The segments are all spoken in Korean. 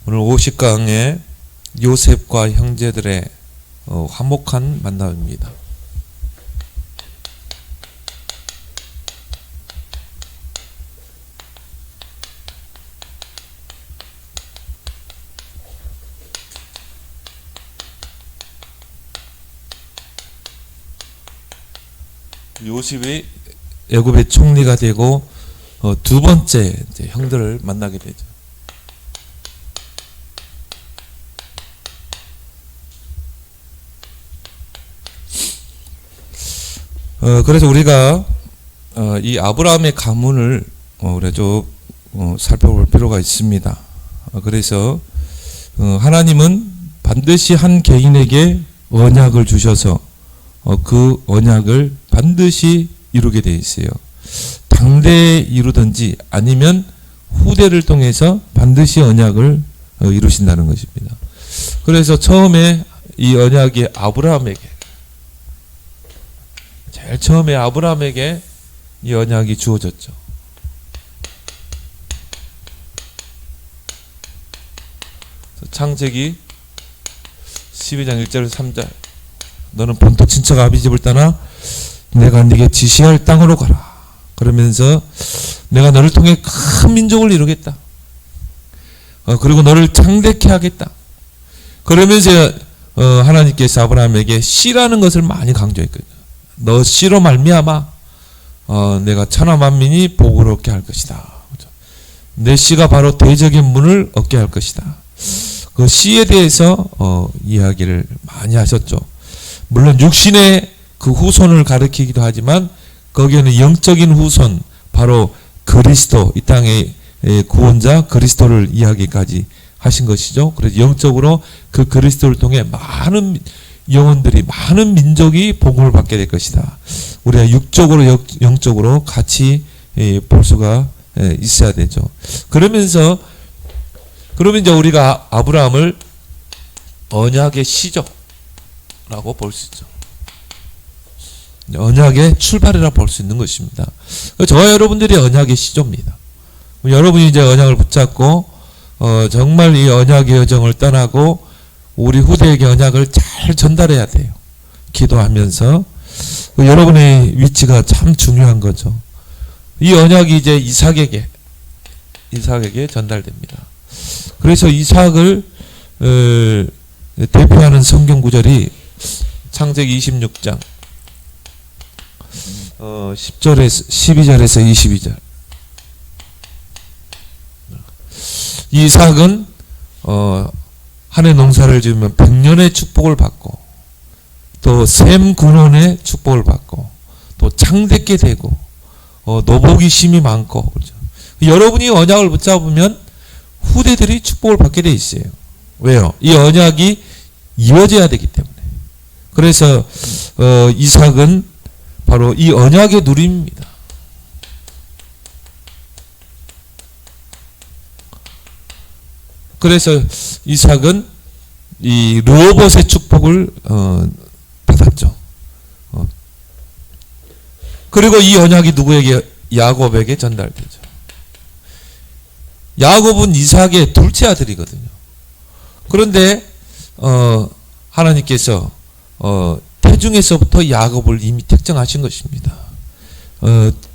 오늘 50강의 요셉과 형제들의 화목한 만남입니다. 요셉이 애굽의 총리가 되고 두 번째 이제 형들을 만나게 되죠. 그래서 우리가 이 아브라함의 가문을 우리가 좀 살펴볼 필요가 있습니다. 그래서 하나님은 반드시 한 개인에게 언약을 주셔서 그 언약을 반드시 이루게 되어 있어요. 당대에 이루든지 아니면 후대를 통해서 반드시 언약을 이루신다는 것입니다. 그래서 처음에 이 언약이 아브라함에게, 제일 처음에 아브라함에게 이 언약이 주어졌죠. 창세기 12장 1절 3절 너는 본토 친척 아비 집을 떠나 내가 네게 지시할 땅으로 가라. 그러면서 내가 너를 통해 큰 민족을 이루겠다. 그리고 너를 창대케 하겠다. 그러면서 하나님께서 아브라함에게 씨라는 것을 많이 강조했거든요. 너 씨로 말미암아 내가 천하 만민이 복을 얻게 할 것이다. 내 씨가 바로 대적의 문을 얻게 할 것이다. 그 씨에 대해서 이야기를 많이 하셨죠. 물론 육신의 그 후손을 가리키기도 하지만 거기에는 영적인 후손, 바로 그리스도, 이 땅의 구원자 그리스도를 이야기까지 하신 것이죠. 그래서 영적으로 그 그리스도를 통해 많은 영혼들이, 많은 민족이 복음을 받게 될 것이다. 우리가 육적으로 영적으로 같이 볼 수가 있어야 되죠. 그러면 이제 우리가 아브라함을 언약의 시조라고 볼 수 있죠. 언약의 출발이라 볼 수 있는 것입니다. 저와 여러분들이 언약의 시조입니다. 여러분이 이제 언약을 붙잡고 정말 이 언약의 여정을 떠나고 우리 후대에게 언약을 잘 전달해야 돼요. 기도하면서. 여러분의 위치가 참 중요한 거죠. 이 언약이 이제 이삭에게 전달됩니다. 그래서 이삭을 대표하는 성경 구절이 창세기 26장 12절에서 22절. 이삭은 한 해 농사를 지으면 100년의 축복을 받고, 또 셈 근원의 축복을 받고, 또 창대케 되고, 노복이 심이 많고, 그렇죠. 여러분이 언약을 붙잡으면 후대들이 축복을 받게 돼 있어요. 왜요? 이 언약이 이어져야 되기 때문에. 그래서 이삭은 바로 이 언약의 누림입니다. 그래서 이삭은 이 르호봇의 축복을 받았죠. 그리고 이 언약이 누구에게? 야곱에게 전달되죠. 야곱은 이삭의 둘째 아들이거든요. 그런데 하나님께서 태중에서부터 야곱을 이미 특정하신 것입니다.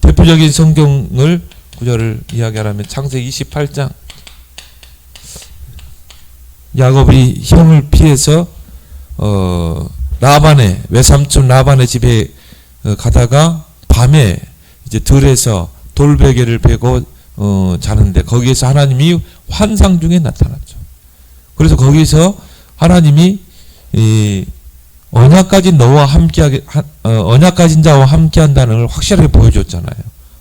대표적인 성경을 구절을 이야기하라면 창세기 28장, 야곱이 형을 피해서 라반의 외삼촌 라반의 집에 가다가 밤에 이제 들에서 돌베개를 베고 자는데 거기에서 하나님이 환상 중에 나타났죠. 그래서 거기서 하나님이 언약 가진 너와 함께하게, 언약 가진 자와 함께한다는 걸 확실하게 보여줬잖아요.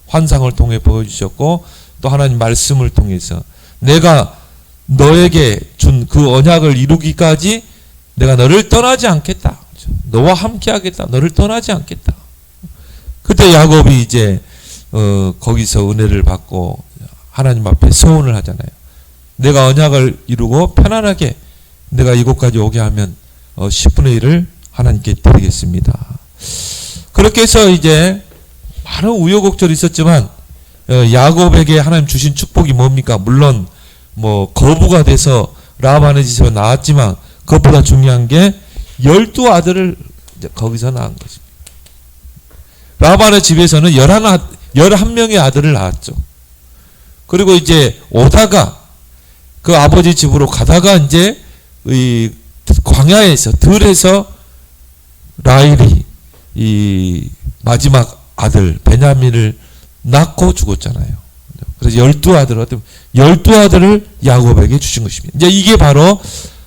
환상을 통해 보여주셨고, 또 하나님 말씀을 통해서 내가 너에게 준 그 언약을 이루기까지 내가 너를 떠나지 않겠다. 너와 함께하겠다. 너를 떠나지 않겠다. 그때 야곱이 이제 거기서 은혜를 받고 하나님 앞에 서원을 하잖아요. 내가 언약을 이루고 편안하게 내가 이곳까지 오게 하면 10분의 1을 하나님께 드리겠습니다. 그렇게 해서 이제 많은 우여곡절이 있었지만 야곱에게 하나님 주신 축복이 뭡니까? 물론 뭐 거부가 돼서 라반의 집에서 낳았지만 그것보다 중요한 게 12아들을 이제 거기서 낳은 것입니다. 라반의 집에서는 11명의 아들을 낳았죠. 그리고 이제 오다가 그 아버지 집으로 가다가 이제 이 광야에서 들에서 라헬이 이 마지막 아들 베냐민을 낳고 죽었잖아요. 그래서 12아들을 야곱에게 주신 것입니다. 이제 이게 바로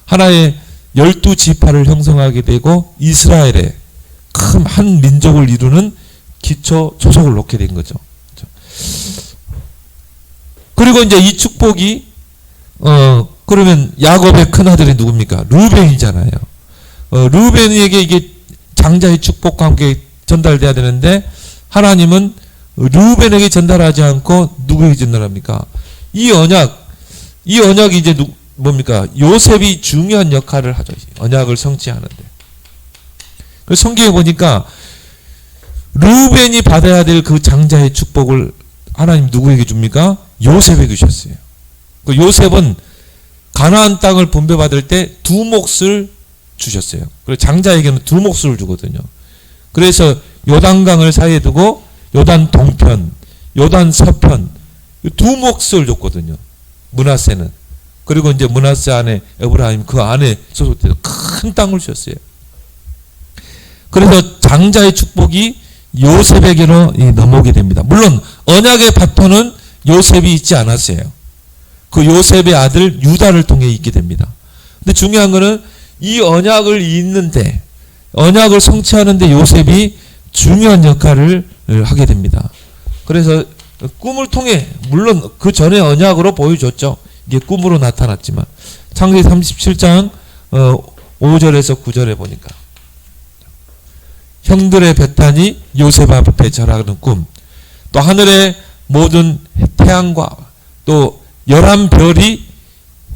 하나의 12지파를 형성하게 되고 이스라엘의 큰 한 민족을 이루는 기초 조속을 놓게 된 거죠. 그리고 이제 이 축복이 그러면 야곱의 큰 아들이 누굽니까? 루벤이잖아요. 루벤에게 이게 장자의 축복과 함께 전달돼야 되는데 하나님은 루벤에게 전달하지 않고 누구에게 전달합니까? 이 언약이 이제 뭡니까? 요셉이 중요한 역할을 하죠. 언약을 성취하는데. 그래서 성경에 보니까 루벤이 받아야 될 그 장자의 축복을 하나님 누구에게 줍니까? 요셉에게 주셨어요. 그 요셉은 가나안 땅을 분배받을 때 2몫을 주셨어요. 그래서 장자에게는 2몫을 주거든요. 그래서 요단강을 사이에 두고 요단 동편, 요단 서편 2몫을 줬거든요. 므낫세는. 그리고 이제 므낫세 안에 에브라임 그 안에 소속돼서 큰 땅을 주셨어요. 그래서 장자의 축복이 요셉에게로 넘어오게 됩니다. 물론 언약의 바톤은 요셉이 있지 않았어요. 그 요셉의 아들 유다를 통해 있게 됩니다. 근데 중요한 거는 이 언약을 잇는데 언약을 성취하는데 요셉이 중요한 역할을 하게 됩니다. 그래서 꿈을 통해 물론 그 전에 언약으로 보여줬죠. 이게 꿈으로 나타났지만 창세기 37장 5절에서 9절에 보니까 형들의 배탄이 요셉 앞에 절하는 꿈, 또 하늘의 모든 태양과 또 11별이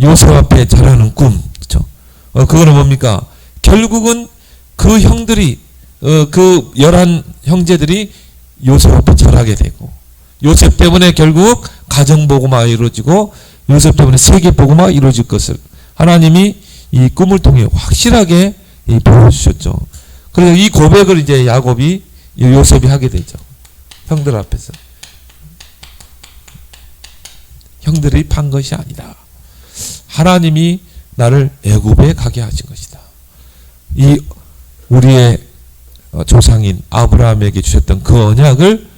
요셉 앞에 절하는 꿈. 그렇죠? 그거는 뭡니까? 결국은 그 형들이 그 11 형제들이 요셉 앞에 절하게 되고 요셉 때문에 결국 가정복음화가 이루어지고 요셉 때문에 세계복음화가 이루어질 것을 하나님이 이 꿈을 통해 확실하게 보여주셨죠. 그래서 이 고백을 이제 야곱이 요셉이 하게 되죠. 형들 앞에서. 형들이 판 것이 아니다. 하나님이 나를 애굽에 가게 하신 것이다. 이 우리의 조상인 아브라함에게 주셨던 그 언약을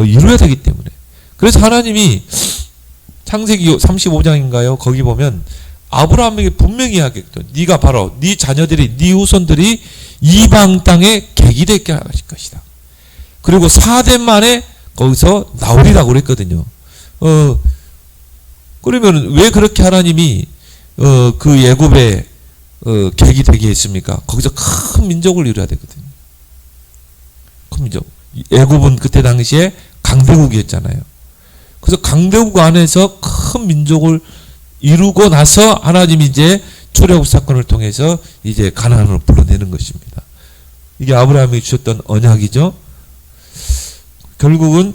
이루어야 되기 때문에. 그래서 하나님이 창세기 35장인가요? 거기 보면 아브라함에게 분명히 하겠죠. 네가 바로 네 자녀들이 네 후손들이 이방 땅에 객이 되게 하실 것이다. 그리고 4대 만에 거기서 나오리라고 그랬거든요. 그러면 왜 그렇게 하나님이 그 애굽에 객이 되게 했습니까? 거기서 큰 민족을 이루어야 되거든요. 큰 민족. 애굽은 그때 당시에 강대국이었잖아요. 그래서 강대국 안에서 큰 민족을 이루고 나서 하나님이 이제 출애굽 사건을 통해서 이제 가나안으로 불러내는 것입니다. 이게 아브라함이 주셨던 언약이죠. 결국은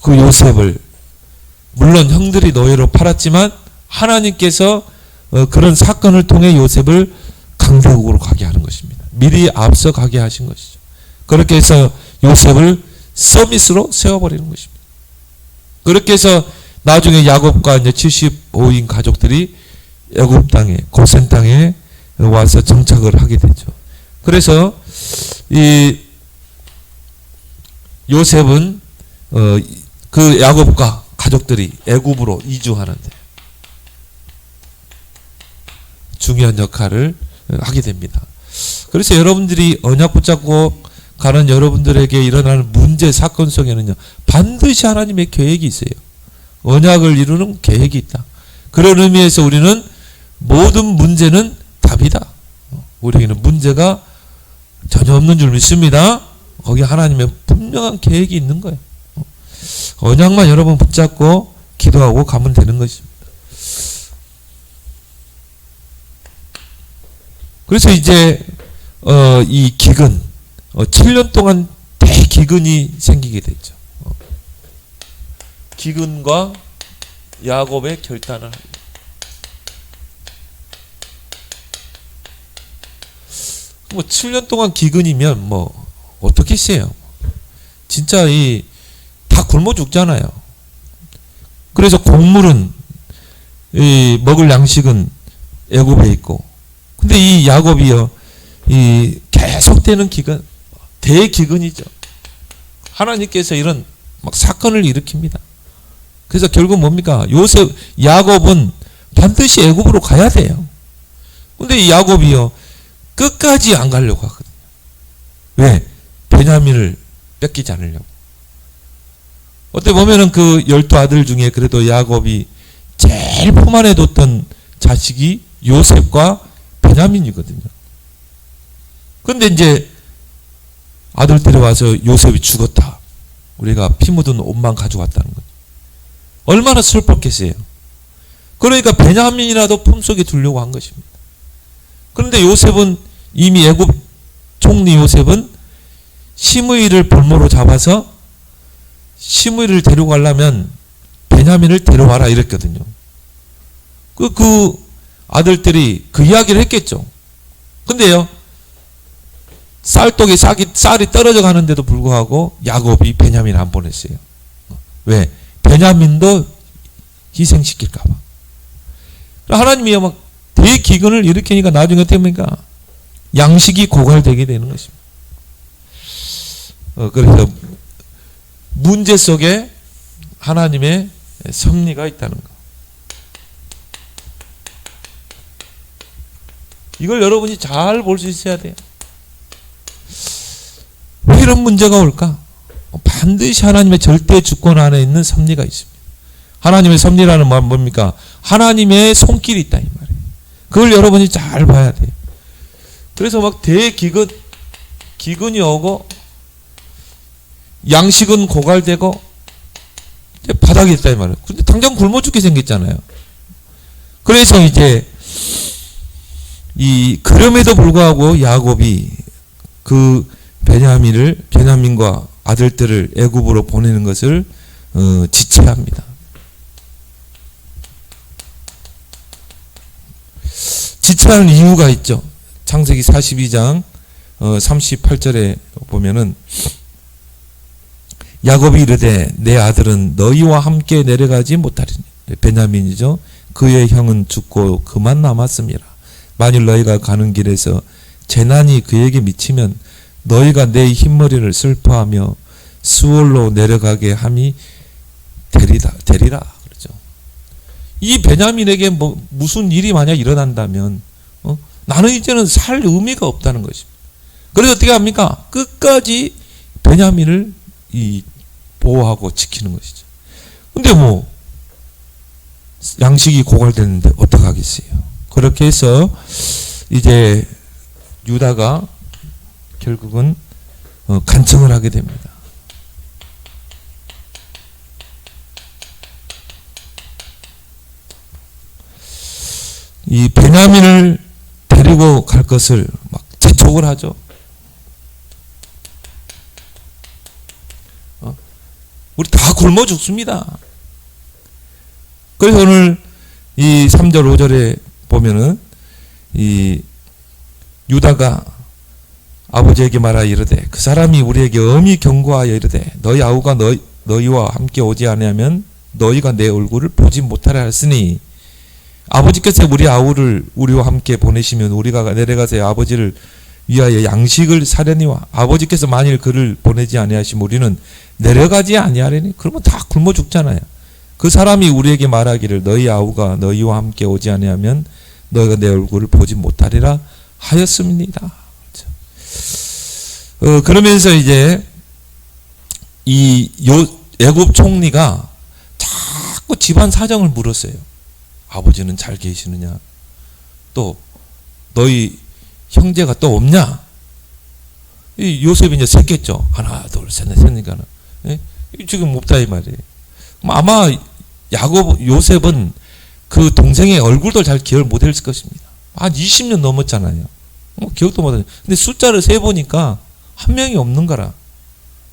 그 요셉을 물론 형들이 노예로 팔았지만 하나님께서 그런 사건을 통해 요셉을 강대국으로 가게 하는 것입니다. 미리 앞서 가게 하신 것이죠. 그렇게 해서 요셉을 서밋으로 세워버리는 것입니다. 그렇게 해서 나중에 야곱과 이제 75인 가족들이 애굽 땅에 고센 땅에 와서 정착을 하게 되죠. 그래서 이 요셉은 그 야곱과 가족들이 애굽으로 이주하는데 중요한 역할을 하게 됩니다. 그래서 여러분들이 언약 붙잡고 가는 여러분들에게 일어나는 문제 사건 속에는요 반드시 하나님의 계획이 있어요. 언약을 이루는 계획이 있다. 그런 의미에서 우리는 모든 문제는 답이다. 우리에게는 문제가 전혀 없는 줄 믿습니다. 거기 하나님의 분명한 계획이 있는 거예요. 언약만 여러분 붙잡고 기도하고 가면 되는 것입니다. 그래서 이제 이 기근 7년 동안 대기근이 생기게 됐죠. 기근과 야곱의 결단을 합니다. 뭐 7년 동안 기근이면 뭐 어떻게 써요? 진짜 이 다 굶어 죽잖아요. 그래서 곡물은 이 먹을 양식은 애굽에 있고, 근데 이 야곱이요, 이 계속되는 기근, 대기근이죠. 하나님께서 이런 막 사건을 일으킵니다. 그래서 결국 뭡니까? 야곱은 반드시 애굽으로 가야 돼요. 근데 이 야곱이요, 끝까지 안 가려고 하거든요. 왜? 베냐민을 뺏기지 않으려고. 어떻게 보면은 그 12아들 중에 그래도 야곱이 제일 품 안에 뒀던 자식이 요셉과 베냐민이거든요. 그런데 이제 아들들이 와서 요셉이 죽었다, 우리가 피 묻은 옷만 가져왔다는 거죠. 얼마나 슬펐겠어요. 그러니까 베냐민이라도 품속에 두려고 한 것입니다. 그런데 요셉은 이미 애굽 총리 요셉은 시므이를 볼모로 잡아서 시므이를 데려가려면 베냐민을 데려와라 이랬거든요. 그 아들들이 그 이야기를 했겠죠. 근데요, 쌀독에 쌀이 떨어져 가는데도 불구하고 야곱이 베냐민 안 보냈어요. 왜? 베냐민도 희생시킬까 봐. 하나님이 막 대기근을 일으키니까 나중에 어떻게 됩니까? 양식이 고갈되게 되는 것입니다. 그래서 문제 속에 하나님의 섭리가 있다는 거. 이걸 여러분이 잘 볼 수 있어야 돼요. 왜 이런 문제가 올까? 반드시 하나님의 절대 주권 안에 있는 섭리가 있습니다. 하나님의 섭리라는 말은 뭡니까? 하나님의 손길이 있다 이 말이에요. 그걸 여러분이 잘 봐야 돼요. 그래서 막 기근이 오고 양식은 고갈되고 바닥에 있다 이 말이에요. 근데 당장 굶어 죽게 생겼잖아요. 그래서 이제 그럼에도 불구하고 야곱이 그 베냐민과 아들들을 애굽으로 보내는 것을 지체합니다. 지체하는 이유가 있죠. 창세기 42장 38절에 보면은 야곱이 이르되 내 아들은 너희와 함께 내려가지 못하리니, 베냐민이죠. 그의 형은 죽고 그만 남았습니다. 만일 너희가 가는 길에서 재난이 그에게 미치면 너희가 내 흰머리를 슬퍼하며 수월로 내려가게 함이 되리라 그러죠. 이 베냐민에게 무슨 일이 만약 일어난다면 나는 이제는 살 의미가 없다는 것입니다. 그래서 어떻게 합니까? 끝까지 베냐민을 보호하고 지키는 것이죠. 근데 양식이 고갈됐는데 어떡하겠어요? 그렇게 해서 이제 유다가 결국은 간청을 하게 됩니다. 이 베냐민을 데리고 갈 것을 막 재촉을 하죠. 우리 다 굶어 죽습니다. 그래서 오늘 이 3절 5절에 보면은 이 유다가 아버지에게 말하 이르되 그 사람이 우리에게 엄히 경고하여 이르되 너희 아우가 너희와 함께 오지 아니하면 너희가 내 얼굴을 보지 못하라 하였으니, 아버지께서 우리 아우를 우리와 함께 보내시면 우리가 내려가서 아버지를 위하여 양식을 사려니와 아버지께서 만일 그를 보내지 아니하시면 우리는 내려가지 아니하려니. 그러면 다 굶어 죽잖아요. 그 사람이 우리에게 말하기를 너희 아우가 너희와 함께 오지 아니하면 너희가 내 얼굴을 보지 못하리라 하였습니다. 그러면서 이제 애굽 총리가 자꾸 집안 사정을 물었어요. 아버지는 잘 계시느냐? 또 너희 형제가 또 없냐? 요셉이 이제 셌겠죠. 하나, 둘, 셋, 넷 셋니까는. 지금 없다 이 말이에요. 아마 요셉은 그 동생의 얼굴도 잘 기억을 못했을 것입니다. 한 20년 넘었잖아요. 기억도 못하죠. 근데 숫자를 세보니까 한 명이 없는 거라.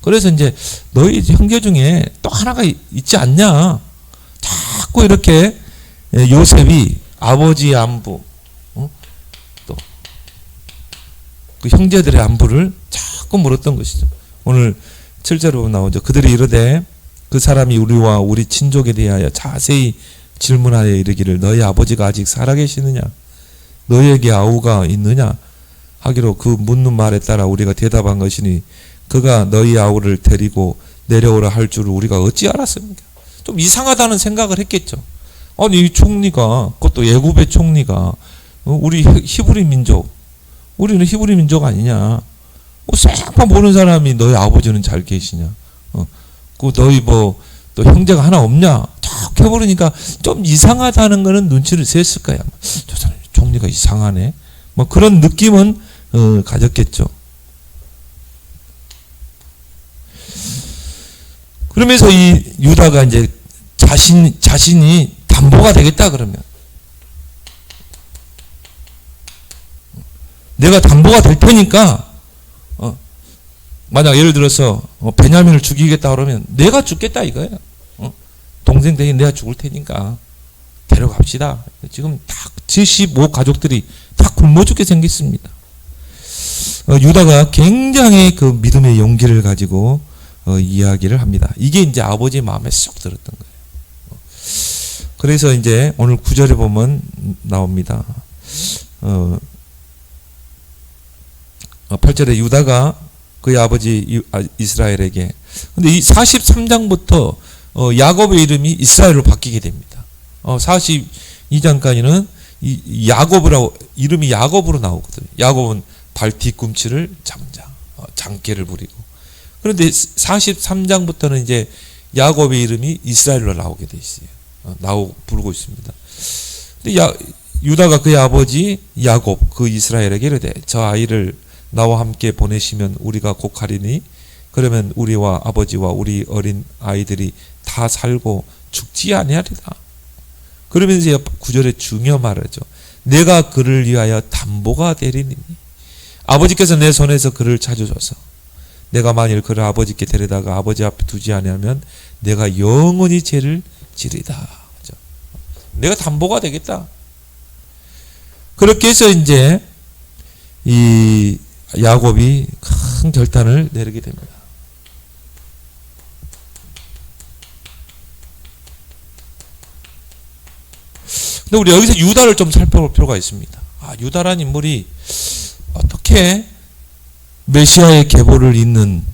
그래서 이제 너희 형제 중에 또 하나가 있지 않냐? 자꾸 이렇게 요셉이 아버지의 안부, 또 그 형제들의 안부를 자꾸 물었던 것이죠. 오늘 7절에 보면 나오죠. 그들이 이르되 그 사람이 우리와 우리 친족에 대하여 자세히 질문하여 이르기를 너희 아버지가 아직 살아계시느냐 너희에게 아우가 있느냐 하기로 그 묻는 말에 따라 우리가 대답한 것이니 그가 너희 아우를 데리고 내려오라 할 줄을 우리가 어찌 알았습니까? 좀 이상하다는 생각을 했겠죠. 아니 이 총리가 그것도 애굽의 총리가 우리 히브리 민족 우리는 히브리 민족 아니냐 싹만 보는 사람이 너희 아버지는 잘 계시냐 그 너희 뭐 또 형제가 하나 없냐 탁 해버리니까 좀 이상하다는 거는 눈치를 챘을 거야. 저 사람 총리가 이상하네 뭐 그런 느낌은 가졌겠죠. 그러면서 이 유다가 이제 자신이 담보가 되겠다 그러면 내가 담보가 될 테니까 만약 예를 들어서 베냐민을 죽이겠다 그러면 내가 죽겠다 이거예요. 동생 대신 내가 죽을 테니까 데려갑시다. 지금 딱 75 가족들이 다 굶어 죽게 생겼습니다. 유다가 굉장히 그 믿음의 용기를 가지고 이야기를 합니다. 이게 이제 아버지의 마음에 쏙 들었던 거예요. 그래서 이제 오늘 9절에 보면 나옵니다. 8절에 유다가 그의 아버지 이스라엘에게 근데 이 43장부터 야곱의 이름이 이스라엘로 바뀌게 됩니다. 42장까지는 이 야곱이라고 이름이 야곱으로 나오거든요. 야곱은 발 뒤꿈치를 잡자 장깨를 부리고 그런데 43장부터는 이제 야곱의 이름이 이스라엘로 나오게 돼 있어요. 부르고 있습니다. 근데 유다가 그의 아버지 야곱 그 이스라엘에게 이르되 저 아이를 나와 함께 보내시면 우리가 곡하리니 그러면 우리와 아버지와 우리 어린 아이들이 다 살고 죽지 아니하리라. 그러면서 9절에 중요 말하죠. 내가 그를 위하여 담보가 되리니 아버지께서 내 손에서 그를 찾아줘서 내가 만일 그를 아버지께 데려다가 아버지 앞에 두지 아니하면 내가 영원히 죄를 지리다. 내가 담보가 되겠다. 그렇게 해서 이제 이 야곱이 큰 결단을 내리게 됩니다. 근데 우리 여기서 유다를 좀 살펴볼 필요가 있습니다. 유다라는 인물이 어떻게 메시아의 계보를 잇는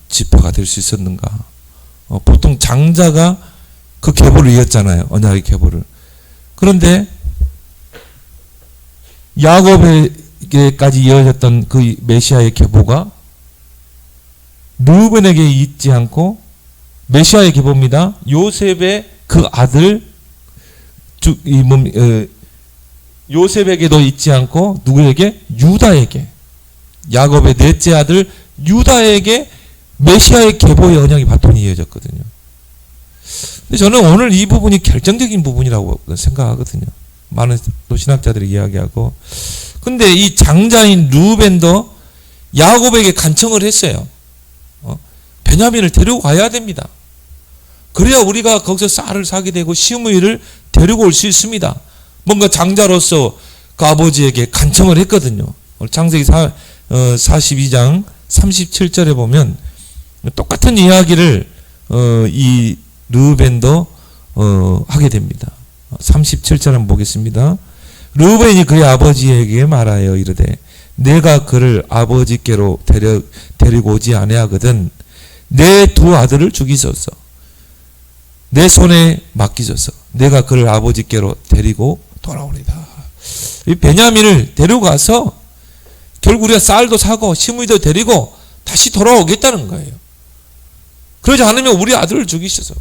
지파가 될 수 있었는가? 보통 장자가 그 계보를 이었잖아요. 언약의 계보를. 그런데 야곱에게까지 이어졌던 그 메시아의 계보가 르우벤에게 있지 않고 메시아의 계보입니다. 요셉의 그 아들 요셉에게도 있지 않고 누구에게? 유다에게. 야곱의 넷째 아들 유다에게 메시아의 계보의 언약의 바톤이 이어졌거든요. 근데 저는 오늘 이 부분이 결정적인 부분이라고 생각하거든요. 많은 또 신학자들이 이야기하고. 근데 이 장자인 르우벤도 야곱에게 간청을 했어요. 베냐민을 데리고 가야 됩니다. 그래야 우리가 거기서 쌀을 사게 되고 시므이를 데리고 올 수 있습니다. 뭔가 장자로서 그 아버지에게 간청을 했거든요. 창세기 42장 37절에 보면 똑같은 이야기를 이 르우벤도 하게 됩니다. 37절 한번 보겠습니다. 르우벤이 그의 아버지에게 말하여 이르되 내가 그를 아버지께로 데리고 오지 아니하거든 내 두 아들을 죽이소서 내 손에 맡기소서 내가 그를 아버지께로 데리고 돌아오리다. 이 베냐민을 데리고 가서 결국 우리가 쌀도 사고 시므이도 데리고 다시 돌아오겠다는 거예요. 그러지 않으면 우리 아들을 죽이셔서.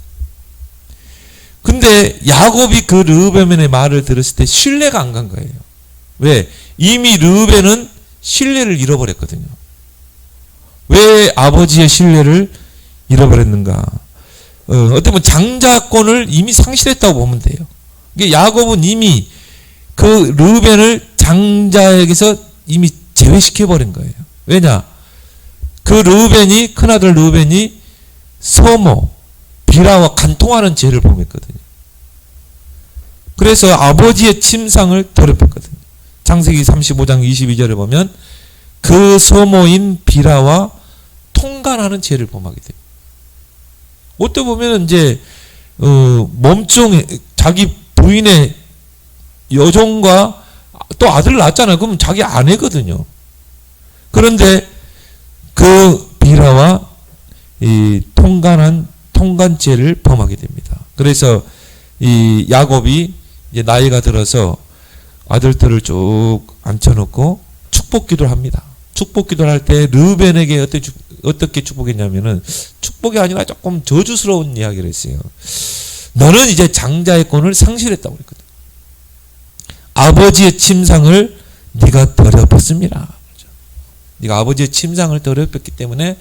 근데 야곱이 그 르우벤의 말을 들었을 때 신뢰가 안 간 거예요. 왜? 이미 르우벤은 신뢰를 잃어버렸거든요. 왜 아버지의 신뢰를 잃어버렸는가? 어떻게 보면 장자권을 이미 상실했다고 보면 돼요. 이게 야곱은 이미 그 르우벤을 장자에게서 이미 제외시켜버린 거예요. 왜냐? 그 르우벤이, 큰아들 르우벤이 서모, 비라와 간통하는 죄를 범했거든요. 그래서 아버지의 침상을 더럽혔거든요. 창세기 35장 22절에 보면 그 소모인 비라와 통간하는 죄를 범하게 돼요. 어떻게 보면 이제 몸종 자기 부인의 여종과 또 아들을 낳았잖아요. 그럼 자기 아내거든요. 그런데 그 비라와 이 통간죄를 범하게 됩니다. 그래서 이 야곱이 이제 나이가 들어서 아들들을 쭉 앉혀놓고 축복기도를 합니다. 축복기도를 할 때 르벤에게 어떻게 축복했냐면은 축복이 아니라 조금 저주스러운 이야기를 했어요. 너는 이제 장자의 권을 상실했다고 그랬거든. 아버지의 침상을 네가 더럽혔습니다. 네가 아버지의 침상을 더럽혔기 때문에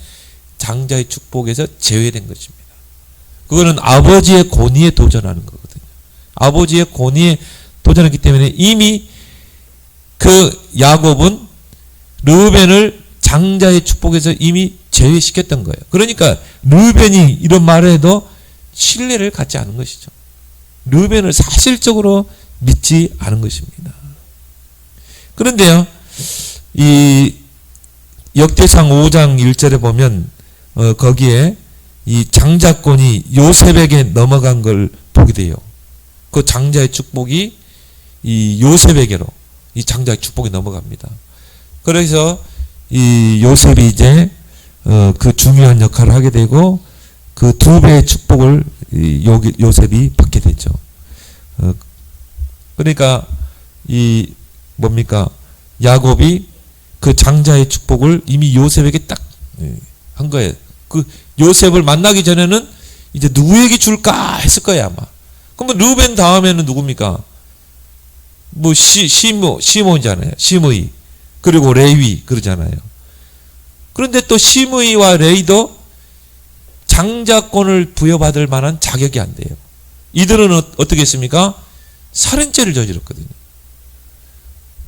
장자의 축복에서 제외된 것입니다. 그거는 아버지의 권위에 도전하는 거거든요. 아버지의 권위에 도전했기 때문에 이미 그 야곱은 르벤을 장자의 축복에서 이미 제외시켰던 거예요. 그러니까 르벤이 이런 말을 해도 신뢰를 갖지 않은 것이죠. 르벤을 사실적으로 믿지 않은 것입니다. 그런데요, 이 역대상 5장 1절에 보면 거기에 이 장자권이 요셉에게 넘어간 걸 보게 돼요. 그 장자의 축복이 이 요셉에게로 이 장자의 축복이 넘어갑니다. 그래서 이 요셉이 이제 그 중요한 역할을 하게 되고 그 2배의 축복을 요셉이 받게 되죠. 그러니까 이 뭡니까? 야곱이 그 장자의 축복을 이미 요셉에게 딱 한 거예요. 그 요셉을 만나기 전에는 이제 누구에게 줄까 했을 거예요, 아마. 그러면 르벤 다음에는 누굽니까? 뭐 시몬이잖아요. 시므이. 그리고 레위 그러잖아요. 그런데 또 시므이와 레위도 장자권을 부여받을 만한 자격이 안 돼요. 이들은 어떻게 했습니까? 살인죄를 저질렀거든요.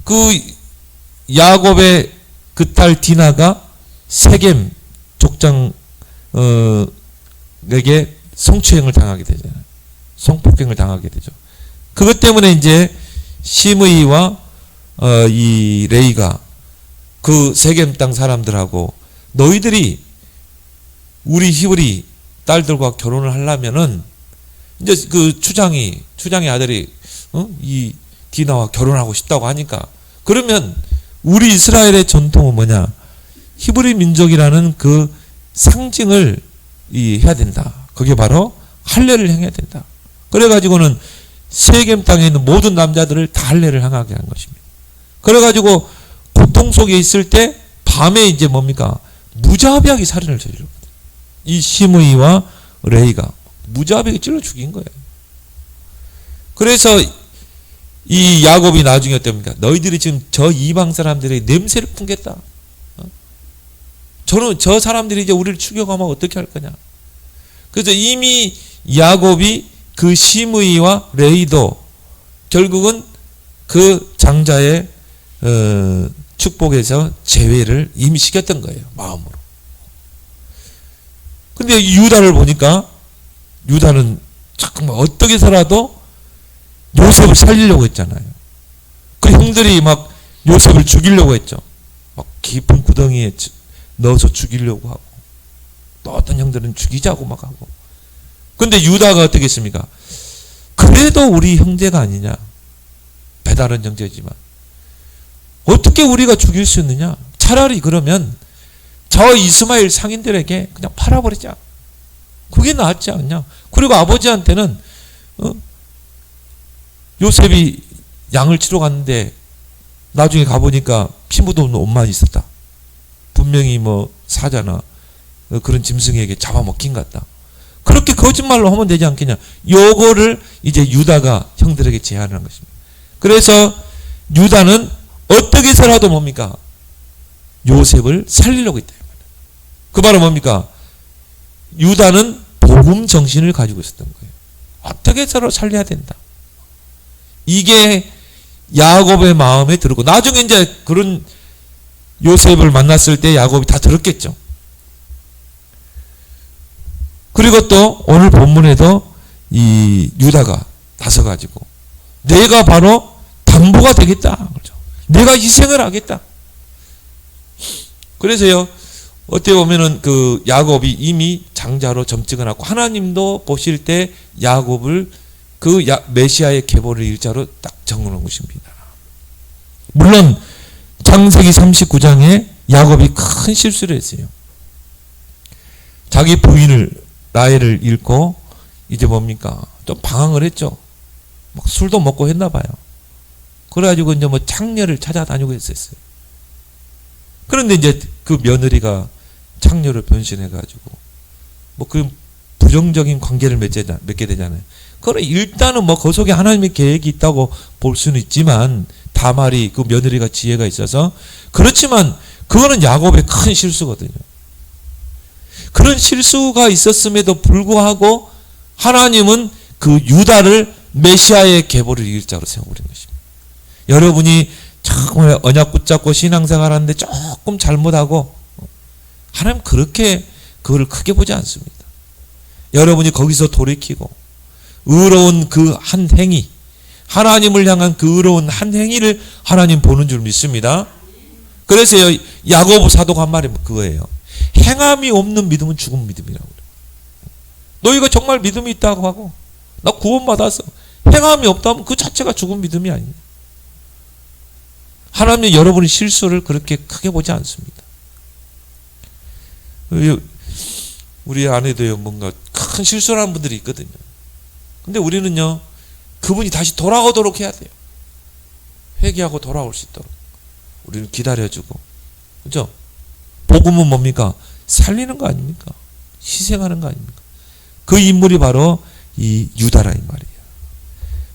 그 야곱의 그 딸 디나가 세겜 족장에게 성추행을 당하게 되잖아요. 성폭행을 당하게 되죠. 그것 때문에 이제 시므이와 이 레이가 그 세겜 땅 사람들하고 너희들이 우리 히브리 딸들과 결혼을 하려면은 이제 그 추장의 아들이 이 디나와 결혼하고 싶다고 하니까 그러면 우리 이스라엘의 전통은 뭐냐? 히브리 민족이라는 그 상징을 해야 된다. 그게 바로 할례를 행해야 된다. 그래가지고는 세겜 땅에 있는 모든 남자들을 다 할례를 행하게 한 것입니다. 그래가지고 고통 속에 있을 때 밤에 이제 뭡니까? 무자비하게 살인을 저질렀거든요. 이 시므이와 레이가 무자비하게 찔러 죽인 거예요. 그래서 이 야곱이 나중에 어떻습니까? 너희들이 지금 저 이방 사람들의 냄새를 풍겼다. 저 사람들이 이제 우리를 죽여가면 어떻게 할 거냐? 그래서 이미 야곱이 그 시므이와 레이도 결국은 그 장자의 축복에서 제외를 이미 시켰던 거예요. 마음으로. 근데 유다를 보니까 유다는 잠깐만 어떻게 해서라도 요셉을 살리려고 했잖아요. 그 형들이 막 요셉을 죽이려고 했죠. 막 깊은 구덩이에 넣어서 죽이려고 하고 또 어떤 형들은 죽이자고 막 하고. 근데 유다가 어떻게 했습니까? 그래도 우리 형제가 아니냐. 배다른 형제지만 어떻게 우리가 죽일 수 있느냐. 차라리 그러면 저 이스마엘 상인들에게 그냥 팔아버리자. 그게 낫지 않냐. 그리고 아버지한테는 요셉이 양을 치러 갔는데 나중에 가보니까 피 묻어있는 옷만 있었다. 분명히 뭐 사자나 그런 짐승에게 잡아먹힌 것 같다. 그렇게 거짓말로 하면 되지 않겠냐. 요거를 이제 유다가 형들에게 제안한 것입니다. 그래서 유다는 어떻게 해서라도 뭡니까? 요셉을 살리려고 했다. 그 말은 뭡니까? 유다는 복음 정신을 가지고 있었던 거예요. 어떻게 해서라도 살려야 된다. 이게 야곱의 마음에 들고 나중에 이제 그런 요셉을 만났을 때 야곱이 다 들었겠죠. 그리고 또 오늘 본문에도 이 유다가 나서가지고 내가 바로 담보가 되겠다. 그렇죠. 내가 희생을 하겠다. 그래서요, 어떻게 보면은 그 야곱이 이미 장자로 점찍어놨고, 하나님도 보실 때 야곱을 그 메시아의 계보를 일자로 딱 적어놓은 것입니다. 물론 창세기 39장에 야곱이 큰 실수를 했어요. 자기 부인을 라헬을 잃고 이제 뭡니까? 좀 방황을 했죠. 막 술도 먹고 했나 봐요. 그래가지고 이제 뭐 창녀를 찾아다니고 했었어요. 그런데 이제 그 며느리가 창녀를 변신해가지고 뭐 그 부정적인 관계를 맺게 되잖아요. 그래 일단은 뭐 그 속에 하나님의 계획이 있다고 볼 수는 있지만 다말이 그 며느리가 지혜가 있어서 그렇지만 그거는 야곱의 큰 실수거든요. 그런 실수가 있었음에도 불구하고 하나님은 그 유다를 메시아의 계보를 일자로 세워버린 것입니다. 여러분이 정말 언약 붙잡고 신앙생활 하는데 조금 잘못하고 하나님 그렇게 그거를 크게 보지 않습니다. 여러분이 거기서 돌이키고 의로운 그 한 행위, 하나님을 향한 그 의로운 한 행위를 하나님 보는 줄 믿습니다. 그래서 야고보 사도가 한 말이 그거예요. 행함이 없는 믿음은 죽은 믿음이라고 그래요. 너희가 정말 믿음이 있다고 하고 나 구원받았어. 행함이 없다면 그 자체가 죽은 믿음이 아니에요. 하나님은 여러분의 실수를 그렇게 크게 보지 않습니다. 우리 안에도요 뭔가 큰 실수를 하는 분들이 있거든요. 근데 우리는요 그분이 다시 돌아오도록 해야 돼요. 회개하고 돌아올 수 있도록 우리는 기다려주고, 그죠? 복음은 뭡니까? 살리는 거 아닙니까? 희생하는 거 아닙니까? 그 인물이 바로 이 유다라 이 말이에요.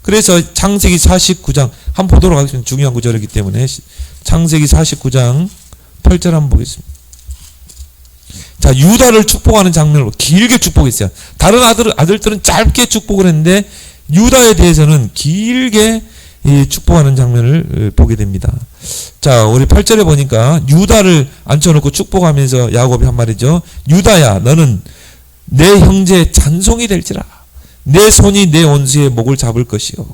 그래서 창세기 49장 한번 보도록 하겠습니다. 중요한 구절이기 때문에 창세기 49장 8절 한번 보겠습니다. 자, 유다를 축복하는 장면으로 길게 축복했어요. 다른 아들들은 짧게 축복을 했는데 유다에 대해서는 길게 이 축복하는 장면을 보게 됩니다. 자, 우리 8절에 보니까 유다를 앉혀놓고 축복하면서 야곱이 한 말이죠. 유다야, 너는 내 형제의 찬송이 될지라. 내 손이 내 원수의 목을 잡을 것이요.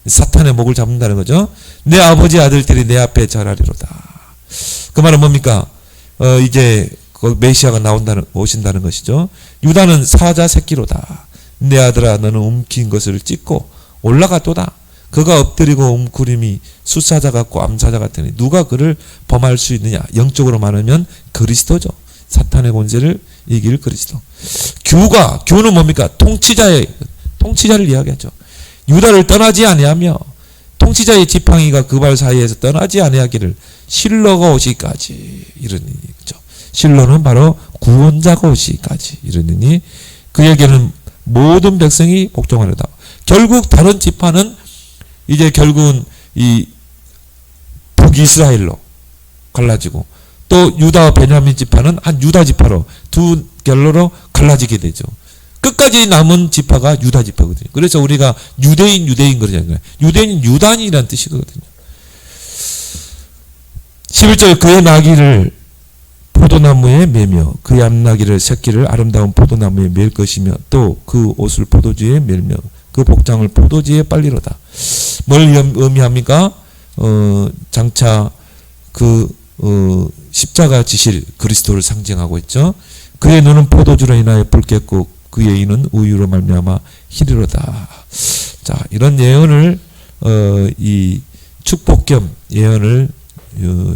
사탄의 목을 잡는다는 거죠. 내 아버지 아들들이 내 앞에 절하리로다. 그 말은 뭡니까? 이제 그 메시아가 오신다는 것이죠. 유다는 사자 새끼로다. 내 아들아, 너는 움킨 것을 찢고 올라가도다. 그가 엎드리고 웅크림이 숫사자 같고 암사자 같으니 누가 그를 범할 수 있느냐. 영적으로 말하면 그리스도죠. 사탄의 권세를 이길 그리스도. 규는 뭡니까? 통치자를 이야기하죠. 유다를 떠나지 아니하며 통치자의 지팡이가 그 발 사이에서 떠나지 아니하기를 실로가 오시기까지 이르니. 그렇죠? 실로는 바로 구원자가 오시기까지 이르니 그에게는 모든 백성이 복종하려다. 결국 다른 지파는 이제 결국은 이 북이스라엘로 갈라지고 또 유다와 베냐민 지파는 한 유다 지파로 두 결로로 갈라지게 되죠. 끝까지 남은 지파가 유다 지파거든요. 그래서 우리가 유대인 그러잖아요. 유대인 유단이라는 뜻이거든요. 11절 그의 나귀를 포도나무에 매며 그의 앞나귀를 새끼를 아름다운 포도나무에 맬 것이며 또 그 옷을 포도주에 멜며 그 복장을 포도주에 빨리로다. 뭘 의미합니까? 장차 그 십자가 지실 그리스도를 상징하고 있죠. 그의 눈은 포도주로 인하여 붉겠고 그의 이는 우유로 말미암아 희리로다. 자, 이런 예언을 이 축복 겸 예언을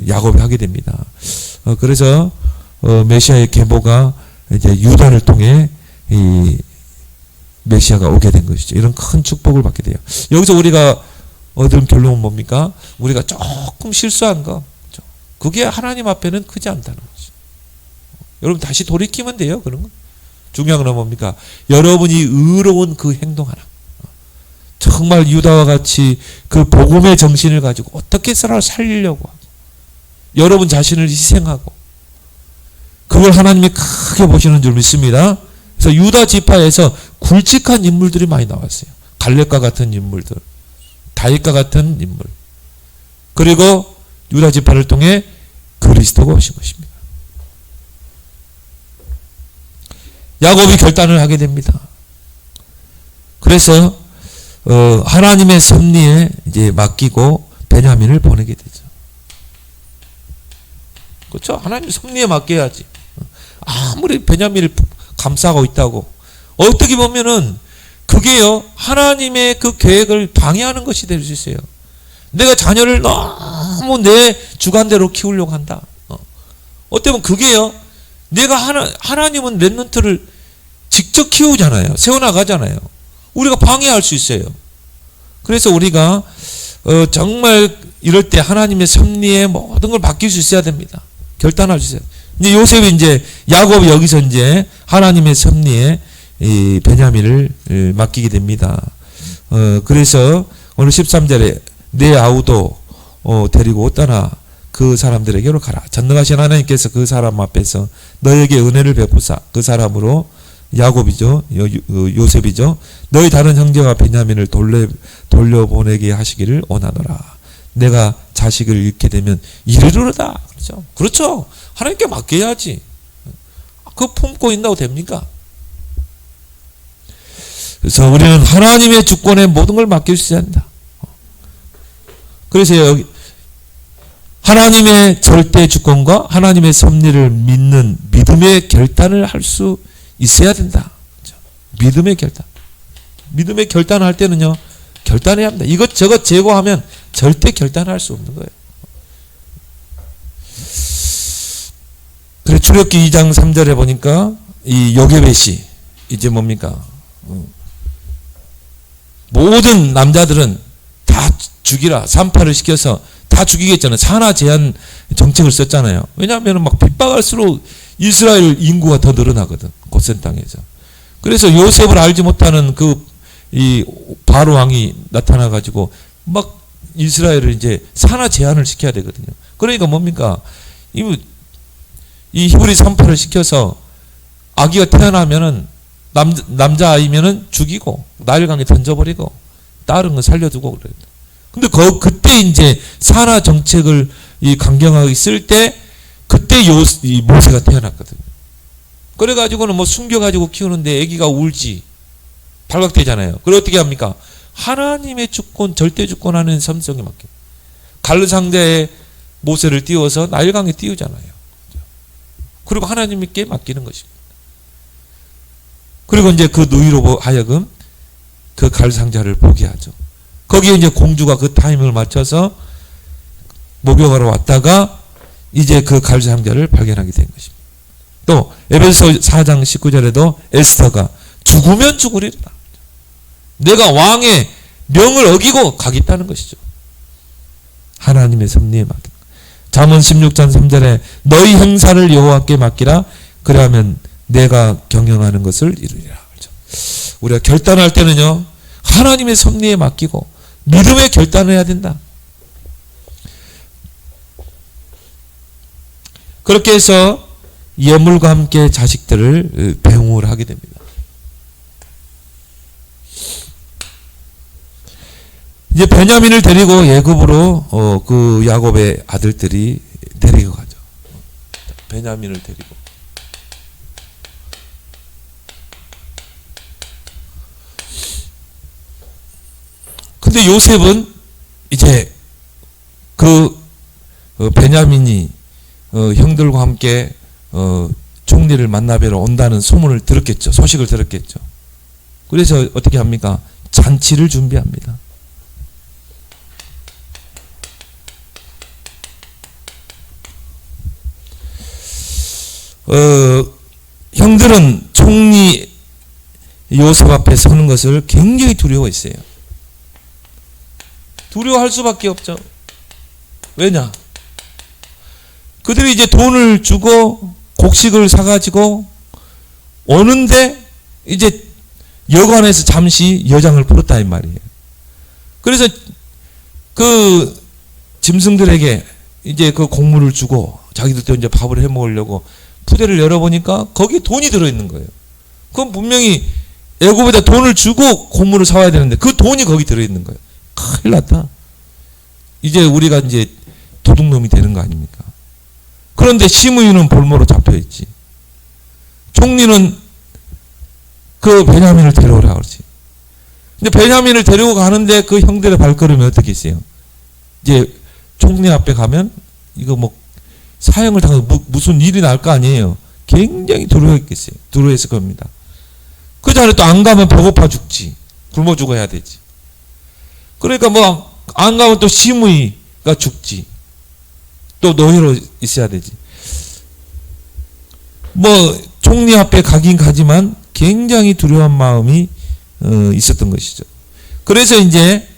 야곱이 하게 됩니다. 그래서 메시아의 계보가 이제 유다를 통해 이 메시아가 오게 된 것이죠. 이런 큰 축복을 받게 돼요. 여기서 우리가 얻은 결론은 뭡니까? 우리가 조금 실수한 거, 그게 하나님 앞에는 크지 않다는 거죠. 여러분 다시 돌이키면 돼요. 그런 거. 중요한 건 뭡니까? 여러분이 의로운 그 행동 하나. 정말 유다와 같이 그 복음의 정신을 가지고 어떻게 살리려고 하고 여러분 자신을 희생하고 그걸 하나님이 크게 보시는 줄 믿습니다. 그래서 유다 지파에서 굵직한 인물들이 많이 나왔어요. 갈렙과 같은 인물들, 다윗과 같은 인물. 그리고 유다 지파를 통해 그리스도가 오신 것입니다. 야곱이 결단을 하게 됩니다. 그래서 하나님의 섭리에 이제 맡기고 베냐민을 보내게 되죠. 그렇죠? 하나님 섭리에 맡겨야지. 아무리 베냐민을 감싸고 있다고 어떻게 보면은 그게요 하나님의 그 계획을 방해하는 것이 될 수 있어요. 내가 자녀를 너무 내 주관대로 키우려고 한다. 어때면 그게요 내가 하나님은 렘넌트를 직접 키우잖아요. 세워나가잖아요. 우리가 방해할 수 있어요. 그래서 우리가 정말 이럴 때 하나님의 섭리에 모든 걸 맡길 수 있어야 됩니다. 결단할 수 있어요. 이제 요셉이 이제 야곱이 여기서 이제 하나님의 섭리에 이 베냐민을 맡기게 됩니다. 그래서 오늘 13절에 내 아우도 데리고 떠나 그 사람들에게로 가라. 전능하신 하나님께서 그 사람 앞에서 너에게 은혜를 베푸사 그 사람으로 야곱이죠. 요셉이죠. 너희 다른 형제와 베냐민을 돌려보내게 하시기를 원하노라. 내가 자식을 잃게 되면 이르르다. 그렇죠? 그렇죠. 하나님께 맡겨야지. 그거 품고 있다고 됩니까? 그래서 우리는 하나님의 주권에 모든 걸 맡길 수 있어야 한다. 그래서 여기 하나님의 절대 주권과 하나님의 섭리를 믿는 믿음의 결단을 할 수 있어야 된다. 그렇죠? 믿음의 결단. 믿음의 결단을 할 때는요. 결단해야 합니다. 이것저것 제거하면 절대 결단할 수 없는 거예요. 그래 출애굽기 2장 3절에 보니까 이 요게벳이 이제 뭡니까? 모든 남자들은 다 죽이라. 산파를 시켜서 다 죽이겠잖아요. 산하 제한 정책을 썼잖아요. 왜냐하면 막 빗박할수록 이스라엘 인구가 더 늘어나거든. 고센 땅에서. 그래서 요셉을 알지 못하는 이 바로 왕이 나타나 가지고 막 이스라엘을 이제 산하 제한을 시켜야 되거든요. 그러니까 뭡니까? 이 히브리 산파를 시켜서 아기가 태어나면은 남자 아이면은 죽이고 나일강에 던져버리고 다른 건 살려두고 그래요. 근데 그때 이제 산하 정책을 이 강경하게 쓸 때 그때 이 모세가 태어났거든요. 그래가지고는 뭐 숨겨가지고 키우는데 아기가 울지 발각되잖아요. 그걸 어떻게 합니까? 하나님의 주권, 절대 주권하는 섬성에 맡겨. 갈르 상대에 모세를 띄워서 나일강에 띄우잖아요. 그리고 하나님께 맡기는 것입니다. 그리고 이제 그 누이로 하여금 그 갈르 상자를 보게 하죠. 거기에 이제 공주가 그 타임을 맞춰서 목욕하러 왔다가 이제 그 갈르 상자를 발견하게 된 것입니다. 또 에베소 4장 19절에도 에스더가 죽으면 죽으리라. 내가 왕의 명을 어기고 가겠다는 것이죠. 하나님의 섭리에 맡긴. 잠언 16장 3절에 너희 행사를 여호와께 맡기라. 그러면 내가 경영하는 것을 이루리라. 그렇죠? 우리가 결단할 때는요. 하나님의 섭리에 맡기고 믿음의 결단을 해야 된다. 그렇게 해서 예물과 함께 자식들을 배웅을 하게 됩니다. 이제 베냐민을 데리고 예굽으로 그 야곱의 아들들이 데리고 가죠. 베냐민을 데리고. 근데 요셉은 이제 베냐민이 형들과 함께 총리를 만나뵈러 온다는 소문을 들었겠죠. 소식을 들었겠죠. 그래서 어떻게 합니까? 잔치를 준비합니다. 형들은 총리 요셉 앞에 서는 것을 굉장히 두려워했어요. 두려워할 수밖에 없죠. 왜냐? 그들이 이제 돈을 주고 곡식을 사가지고 오는데 이제 여관에서 잠시 여장을 풀었다 이 말이에요. 그래서 그 짐승들에게 이제 그 곡물을 주고 자기들도 이제 밥을 해 먹으려고 푸대를 열어보니까 거기에 돈이 들어있는 거예요. 그럼 분명히 애굽에다 돈을 주고 곡물을 사와야 되는데 그 돈이 거기 들어있는 거예요. 큰일 났다. 이제 우리가 이제 도둑놈이 되는 거 아닙니까? 그런데 시므이는 볼모로 잡혀있지. 총리는 그 베냐민을 데려오라 그러지. 근데 베냐민을 데리고 가는데 그 형들의 발걸음이 어떻게 있어요? 이제 총리 앞에 가면 이거 뭐 사형을 당하고 무슨 일이 날 거 아니에요. 굉장히 두려웠겠어요. 두려웠을 겁니다. 그 자리에 또 안 가면 배고파 죽지. 굶어 죽어야 되지. 그러니까 뭐 안 가면 또 시므이가 죽지. 또 노예로 있어야 되지. 뭐 총리 앞에 가긴 가지만 굉장히 두려운 마음이 있었던 것이죠. 그래서 이제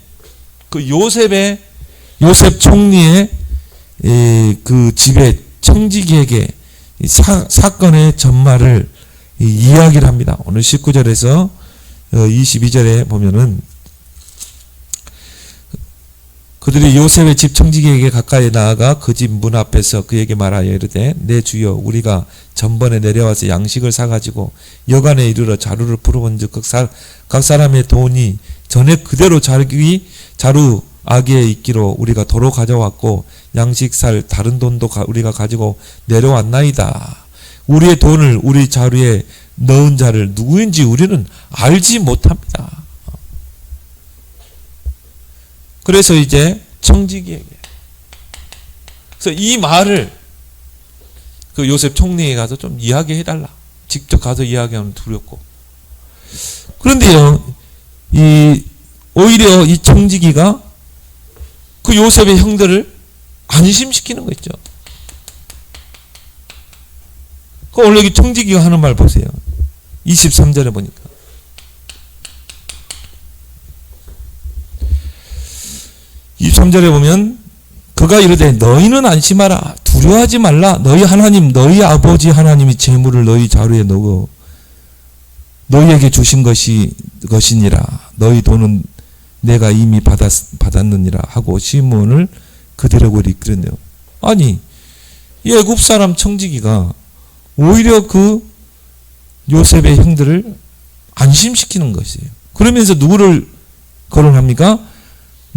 그 요셉 총리의 그 집에 청지기에게 사건의 전말을 이야기를 합니다. 오늘 19절에서 22절에 보면은 그들이 요셉의 집 청지기에게 가까이 나아가 그 집 문 앞에서 그에게 말하여 이르되 내 주여 우리가 전번에 내려와서 양식을 사가지고 여간에 이르러 자루를 풀어본즉 각 사람의 돈이 전에 그대로 자루 아기에 있기로 우리가 도로 가져왔고 양식 살 다른 돈도 우리가 가지고 내려왔나이다. 우리의 돈을 우리 자루에 넣은 자를 누구인지 우리는 알지 못합니다. 그래서 이제 청지기에게 그래서 이 말을 그 요셉 총리에 가서 좀 이야기해달라. 직접 가서 이야기하면 두렵고. 그런데요, 오히려 이 청지기가 그 요셉의 형들을 안심시키는 거 있죠. 그 원래 이 청지기가 하는 말 보세요. 23절에 보니까. 23절에 보면 그가 이르되 너희는 안심하라. 두려워하지 말라. 너희 하나님 너희 아버지 하나님이 재물을 너희 자루에 넣어 너희에게 주신 것이니라. 너희 돈은 내가 이미 받았느니라 하고 시몬을 그들에게 이끌었네요. 아니 이 애굽 사람 청지기가 오히려 그 요셉의 형들을 안심시키는 것이에요. 그러면서 누구를 거론합니까?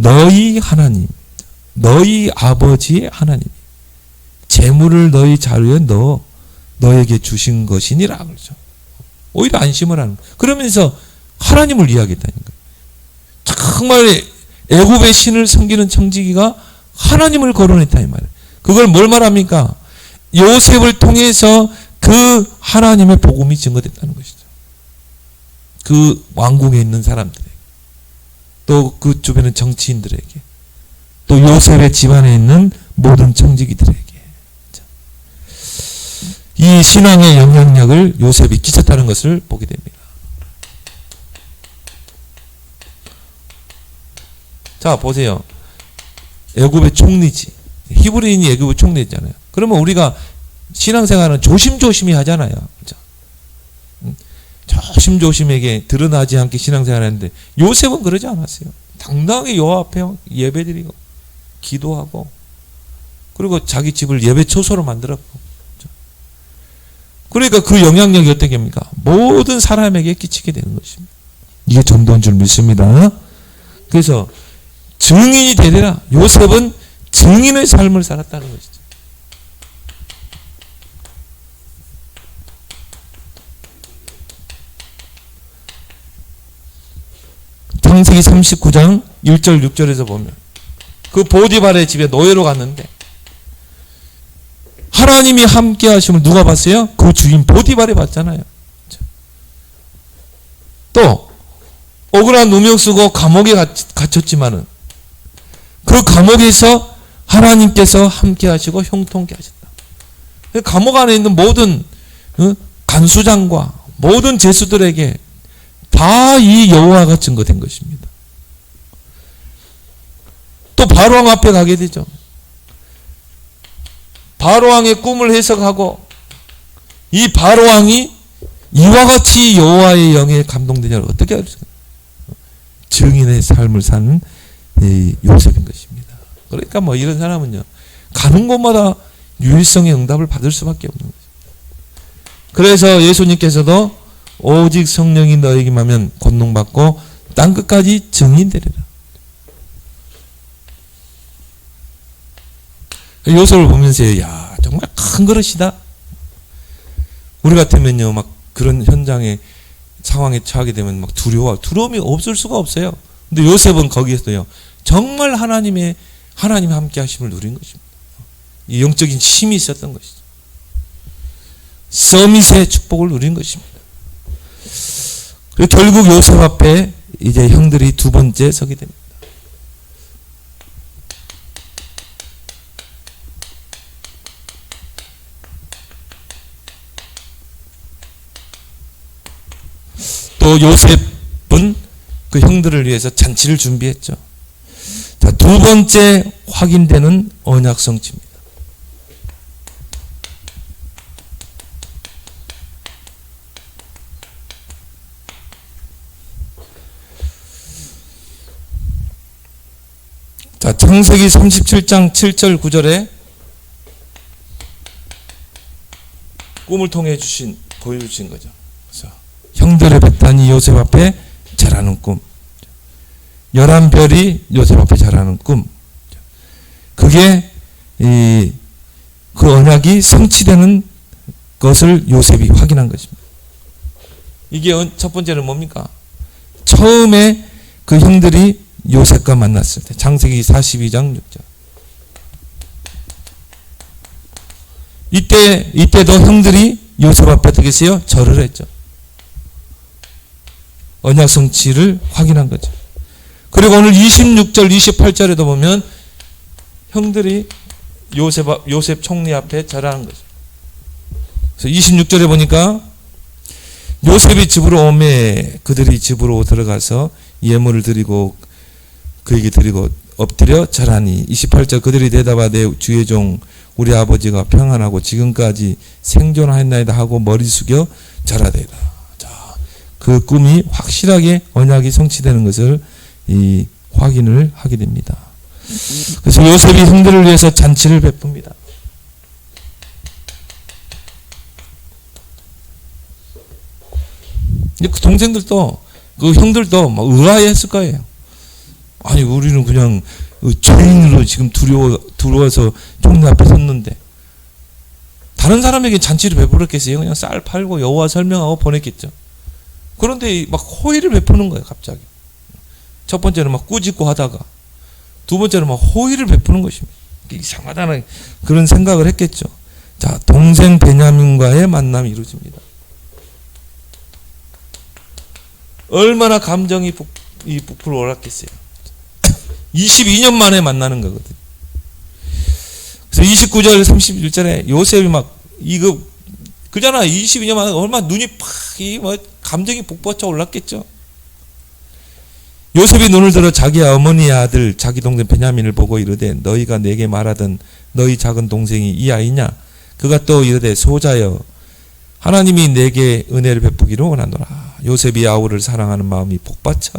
너희 하나님, 너희 아버지의 하나님, 재물을 너희 자루에 넣어 너에게 주신 것이니라 그러죠. 오히려 안심을 하는 거예요. 그러면서 하나님을 이야기했다는 거예요. 정말 애굽의 신을 섬기는 청지기가 하나님을 거론했다 이 말이에요. 그걸 뭘 말합니까? 요셉을 통해서 그 하나님의 복음이 증거됐다는 것이죠. 그 왕궁에 있는 사람들에게, 또 그 주변의 정치인들에게, 또 요셉의 집안에 있는 모든 청지기들에게 이 신앙의 영향력을 요셉이 끼쳤다는 것을 보게 됩니다. 자 보세요. 애굽의 총리지. 히브리인이 애굽의 총리잖아요. 그러면 우리가 신앙생활은 조심조심히 하잖아요. 그렇죠? 조심조심하게 드러나지 않게 신앙생활하는데 요셉은 그러지 않았어요. 당당하게 여호와 앞에 예배드리고 기도하고 그리고 자기 집을 예배 초소로 만들었고. 그렇죠? 그러니까 그 영향력이 어떻게 합니까? 모든 사람에게 끼치게 되는 것입니다. 이게 전도인 줄 믿습니다. 그래서 증인이 되리라. 요셉은 증인의 삶을 살았다는 것이죠. 창세기 39장 1절 6절에서 보면 그 보디발의 집에 노예로 갔는데 하나님이 함께 하심을 누가 봤어요? 그 주인 보디발이 봤잖아요. 또 억울한 누명 쓰고 감옥에 갇혔지만은 그 감옥에서 하나님께서 함께 하시고 형통케 하셨다. 감옥 안에 있는 모든 간수장과 모든 죄수들에게 다 이 여호와가 증거된 것입니다. 또 바로왕 앞에 가게 되죠. 바로왕의 꿈을 해석하고 이 바로왕이 이와 같이 여호와의 영에 감동되냐고 어떻게 할 수가 있어요? 증인의 삶을 사는 요셉인 것입니다. 그러니까 뭐 이런 사람은요 가는 곳마다 유일성의 응답을 받을 수밖에 없는 거죠. 그래서 예수님께서도 오직 성령이 너에게 임하면 권능받고 땅끝까지 증인되리라. 요셉을 보면서 야 정말 큰 그릇이다. 우리 같으면요 막 그런 현장에 상황에 처하게 되면 막 두려움이 없을 수가 없어요. 근데 요셉은 거기에서요 정말 하나님이 함께 하심을 누린 것입니다. 이 영적인 힘이 있었던 것이죠. 서밋의 축복을 누린 것입니다. 그리고 결국 요셉 앞에 이제 형들이 두 번째 서게 됩니다. 또 요셉은 그 형들을 위해서 잔치를 준비했죠. 자, 두 번째 확인되는 언약 성취입니다. 자, 창세기 37장 7절 9절에 꿈을 통해 보여주신 거죠. 그래서 형들의 베탄이 요셉 앞에 자라는 꿈, 11별이 요셉 앞에 자라는 꿈, 그게 그 언약이 성취되는 것을 요셉이 확인한 것입니다. 이게 첫 번째는 뭡니까? 처음에 그 형들이 요셉과 만났을 때, 창세기 42장 6절. 이때도 형들이 요셉 앞에 어떻게 했어요? 절을 했죠. 언약 성취를 확인한 거죠. 그리고 오늘 26절, 28절에도 보면 형들이 요셉 총리 앞에 절하는 거죠. 그래서 26절에 보니까 요셉이 집으로 오매 그들이 집으로 들어가서 예물을 드리고 그에게 드리고 엎드려 절하니 28절 그들이 대답하되 주의 종 우리 아버지가 평안하고 지금까지 생존하였나이다 하고 머리 숙여 절하되이다. 자, 그 꿈이 확실하게 언약이 성취되는 것을 확인을 하게 됩니다. 그래서 요셉이 형들을 위해서 잔치를 베풉니다. 그 동생들도 그 형들도 막 의아해했을 거예요. 아니 우리는 그냥 죄인으로 지금 들어와서 총리 앞에 섰는데 다른 사람에게 잔치를 베풀었겠어요? 그냥 쌀 팔고 여호와 설명하고 보냈겠죠. 그런데 막 호의를 베푸는 거예요. 갑자기. 첫 번째는 막 꾸짖고 하다가 두 번째는 막 호의를 베푸는 것입니다. 이상하다는 그런 생각을 했겠죠. 자, 동생 베냐민과의 만남이 이루어집니다. 얼마나 감정이 부풀어 올랐겠어요. 22년 만에 만나는 거거든요. 그래서 29절 31절에 요셉이 막 그잖아. 22년 만에 얼마나 눈이 감정이 북받쳐 올랐겠죠. 요셉이 눈을 들어 자기 어머니의 아들 자기 동생 베냐민을 보고 이르되 너희가 내게 말하던 너희 작은 동생이 이 아이냐? 그가 또 이르되 소자여 하나님이 내게 은혜를 베푸기를 원하노라. 요셉이 아우를 사랑하는 마음이 복받쳐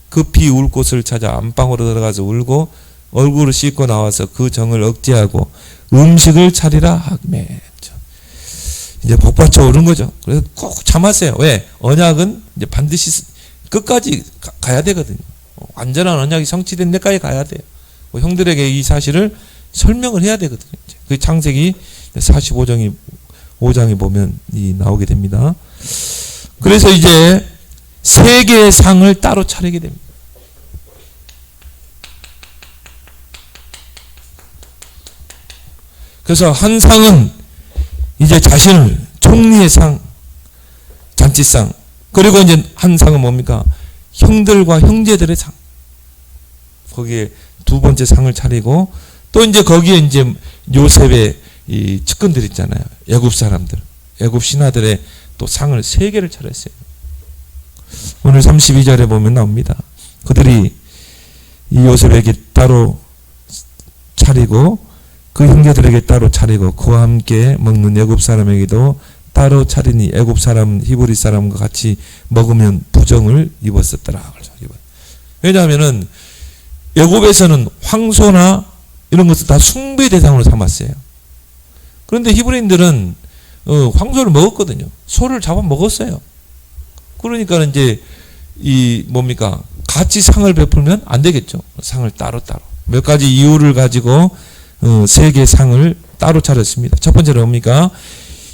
급히 울 곳을 찾아 안방으로 들어가서 울고 얼굴을 씻고 나와서 그 정을 억제하고 음식을 차리라 하매. 이제 복받쳐 오른 거죠. 그래서 꼭 참았어요. 왜? 언약은 이제 반드시 끝까지 가야 되거든요. 완전한 언약이 성취된 데까지 가야 돼요. 형들에게 이 사실을 설명을 해야 되거든요. 그 창세기 45장에 보면 나오게 됩니다. 그래서 이제 세 개의 상을 따로 차리게 됩니다. 그래서 한 상은 이제 자신을 총리의 상, 잔치상, 그리고 이제 한 상은 뭡니까? 형들과 형제들의 상. 거기에 두 번째 상을 차리고 또 이제 거기에 이제 요셉의 이 측근들 있잖아요. 애굽 사람들, 애굽 신하들의 또 상을 세 개를 차렸어요. 오늘 32절에 보면 나옵니다. 그들이 이 요셉에게 따로 차리고 그 형제들에게 따로 차리고 그와 함께 먹는 애굽 사람에게도 따로 차리니 애굽 사람 히브리 사람과 같이 먹으면 부정을 입었었더라. 왜냐하면은 애굽에서는 황소나 이런 것을 다 숭배 대상으로 삼았어요. 그런데 히브리인들은 황소를 먹었거든요. 소를 잡아 먹었어요. 그러니까 이제 뭡니까? 같이 상을 베풀면 안 되겠죠. 상을 따로따로. 몇 가지 이유를 가지고 세 개의 상을 따로 차렸습니다. 첫 번째는 뭡니까?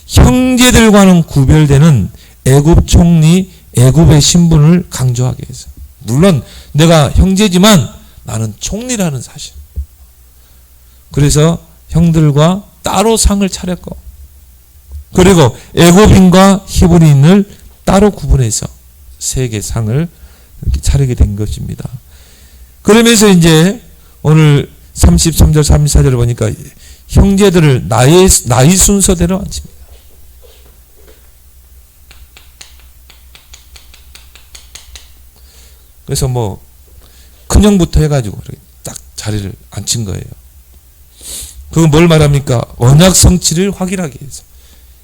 형제들과는 구별되는 애굽 총리, 애굽의 신분을 강조하기 위해서. 물론 내가 형제지만 나는 총리라는 사실. 그래서 형들과 따로 상을 차렸고, 그리고 애굽인과 히브리인을 따로 구분해서 세 개 상을 이렇게 차리게 된 것입니다. 그러면서 이제 오늘 33절 34절을 보니까 형제들을 나이 순서대로 앉힙니다. 그래서 뭐 큰형부터 해가지고 딱 자리를 앉힌 거예요. 그건 뭘 말합니까? 언약 성취를 확인하기 위해서.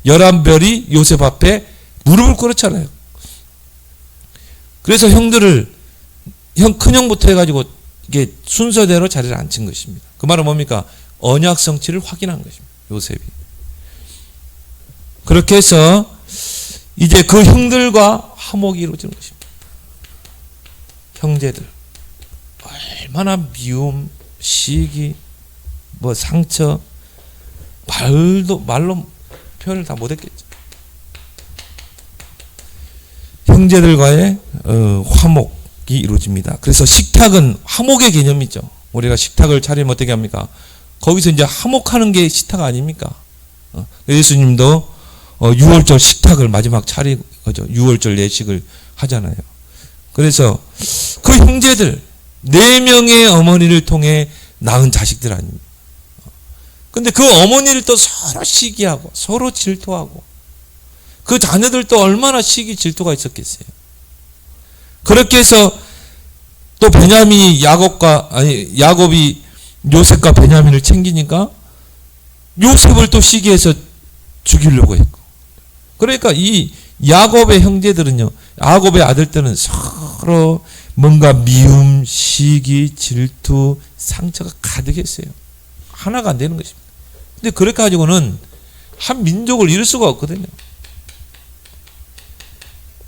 11별이 요셉 앞에 무릎을 꿇었잖아요. 그래서 형들을 큰형부터 해가지고 이게 순서대로 자리를 앉힌 것입니다. 그 말은 뭡니까? 언약 성취를 확인한 것입니다. 요셉이. 그렇게 해서 이제 그 형들과 화목이 이루어지는 것입니다. 형제들 얼마나 미움, 시기, 뭐 상처, 말로 표현을 다 못했겠죠. 형제들과의 화목이 이루어집니다. 그래서 식탁은 화목의 개념이죠. 우리가 식탁을 차리면 어떻게 합니까? 거기서 이제 화목하는 게 식탁 아닙니까? 예수님도 6월절 식탁을 마지막 차리고 6월절 예식을 하잖아요. 그래서 그 형제들 4명의 어머니를 통해 낳은 자식들 아닙니까? 근데 그 어머니를 또 서로 시기하고 서로 질투하고 그 자녀들도 얼마나 시기 질투가 있었겠어요. 그렇게 해서 또 야곱이 요셉과 베냐민을 챙기니까 요셉을 또 시기해서 죽이려고 했고. 그러니까 이 야곱의 형제들은요, 야곱의 아들들은 서로 뭔가 미움, 시기, 질투, 상처가 가득했어요. 하나가 안 되는 것입니다. 근데 그렇게 가지고는 한 민족을 이룰 수가 없거든요.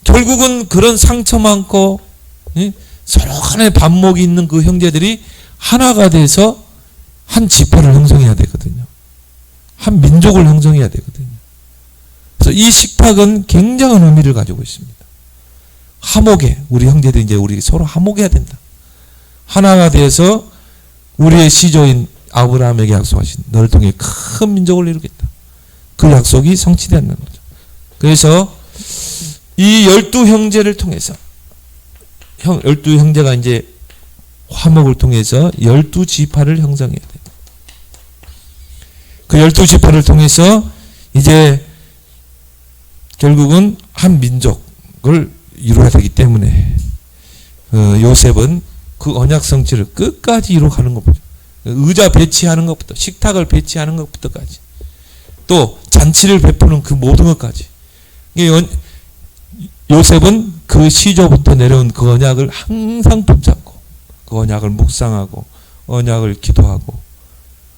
결국은 그런 상처 많고 서로 간에 반목이 있는 그 형제들이 하나가 돼서 한 지파를 형성해야 되거든요. 한 민족을 형성해야 되거든요. 그래서 이 식탁은 굉장한 의미를 가지고 있습니다. 화목에 우리 형제들이 이제 우리 서로 화목해야 된다. 하나가 돼서 우리의 시조인 아브라함에게 약속하신 너를 통해 큰 민족을 이루겠다. 그 약속이 성취되는 거죠. 그래서 이 12형제를 통해서 12형제가 이제 화목을 통해서 12지파를 형성해야 돼요. 그 12지파를 통해서 이제 결국은 한 민족을 이루어야 되기 때문에 요셉은 그 언약 성취를 끝까지 이루어가는 것부터, 의자 배치하는 것부터, 식탁을 배치하는 것부터까지, 또 잔치를 베푸는 그 모든 것까지, 요셉은 그 시조부터 내려온 그 언약을 항상 붙잡고 그 언약을 묵상하고 언약을 기도하고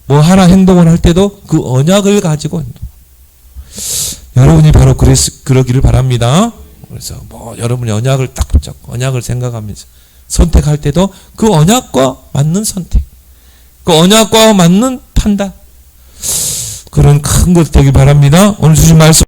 뭐 하나 행동을 할 때도 그 언약을 가지고 행동. 여러분이 바로 그러기를 바랍니다. 그래서 뭐 여러분이 언약을 딱 붙잡고 언약을 생각하면서 선택할 때도 그 언약과 맞는 선택, 그 언약과 맞는 판단, 그런 큰 것 되길 바랍니다. 오늘 주신 말씀